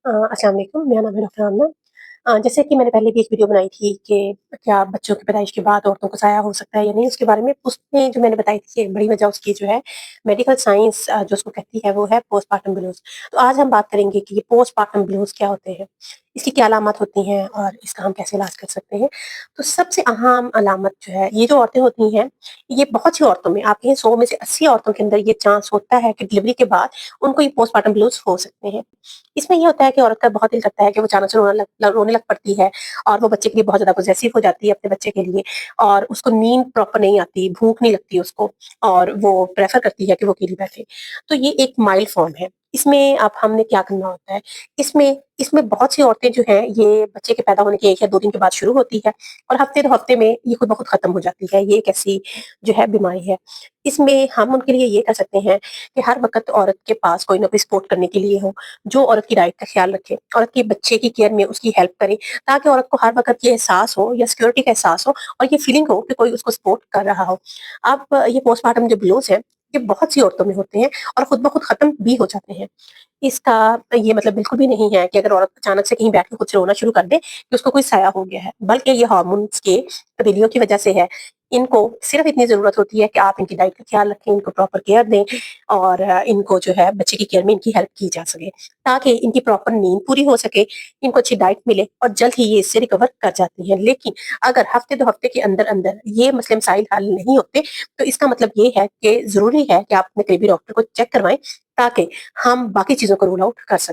अस्सलाम वालेकुम, मेरा नाम है डॉक्टर आमना। जैसे कि मैंने पहले भी एक वीडियो बनाई थी कि क्या बच्चों की पैदाइश के बाद औरतों को साया हो सकता है या नहीं, उसके बारे में। उसमें जो मैंने बताई थी कि बड़ी वजह उसकी जो है मेडिकल साइंस जो उसको कहती है वो है पोस्टपार्टम ब्लूज़। तो आज हम बात करेंगे कि ये पोस्टपार्टम ब्लूज़ क्या होते हैं, इसकी क्या अलामत होती हैं और इसका हम कैसे इलाज कर सकते हैं। तो सबसे अहम अलामत जो है, ये जो औरतें होती हैं, ये बहुत सी औरतों में, आप कहें 100 में से 80 औरतों के अंदर ये चांस होता है कि डिलीवरी के बाद उनको ये पोस्टपार्टम ब्लूज़ हो सकते हैं। इसमें ये होता है कि औरत का बहुत दिल करता है कि वो अचानक से रोने लग पड़ती है और वो बच्चे के लिए बहुत ज़्यादा पॉसेसिव हो जाती है अपने बच्चे के लिए, और उसको नींद प्रॉपर नहीं आती, भूख नहीं लगती उसको, और वो प्रेफ़र करती है कि वो अकेली बैठे। तो ये एक माइल्ड फ़ॉर्म है। इसमें अब हमने क्या करना होता है, इसमें इसमें बहुत सी औरतें जो हैं, ये बच्चे के पैदा होने के 1 या 2 दिन के बाद शुरू होती है और हफ़्ते 2 हफ़्ते में ये खुद ब खुद खत्म हो जाती है। ये एक ऐसी जो है बीमारी है। इसमें हम उनके लिए ये कर सकते हैं कि हर वक़्त औरत के पास कोई ना कोई सपोर्ट करने के लिए हो, जो औरत की डाइट का ख़्याल रखे, औरत के बच्चे की केयर में उसकी हेल्प करे, ताकि औरत को हर वक़्त ये एहसास हो या सिक्योरिटी का एहसास हो और ये फीलिंग हो कि कोई उसको सपोर्ट कर रहा हो। अब ये पोस्टपार्टम जो ब्लूज़ हैं, ये बहुत सी औरतों में होते हैं और खुद ब खुद खत्म भी हो जाते हैं। इसका ये मतलब बिल्कुल भी नहीं है कि अगर औरत अचानक से कहीं बैठ के खुद से रोना शुरू कर दे कि उसको कोई साया हो गया है, बल्कि ये हार्मोन्स के तब्दीलियों की वजह से है। इनको सिर्फ़ इतनी ज़रूरत होती है कि आप इनकी डाइट का ख़्याल रखें, इनको प्रॉपर केयर दें और इनको जो है बच्चे की केयर में इनकी हेल्प की जा सके, ताकि इनकी प्रॉपर नींद पूरी हो सके, इनको अच्छी डाइट मिले और जल्द ही ये इससे रिकवर कर जाती हैं। लेकिन अगर हफ़्ते 2 हफ़्ते के अंदर-अंदर ये मसले-मसाइल हल नहीं होते, तो इसका मतलब ये है कि ज़रूरी है कि आप अपने करीबी डॉक्टर को चेक करवाएँ, ताकि हम बाकी चीज़ों को रूल आउट कर सकें।